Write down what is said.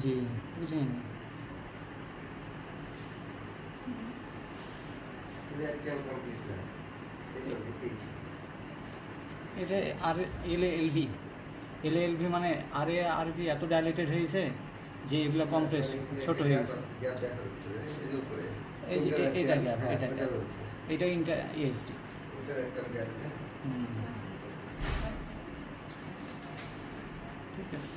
জি বুঝি না এটা আর এলএলভি এলএলভি মানে আরে আরবি এত ডাইলেটেড হয়েছে যে এগুলো কমপ্লেক্স ছোট হয়ে গেছে এই যে এটা গ্যাপ এটা ইন্টার ইএসটি ঠিক আছে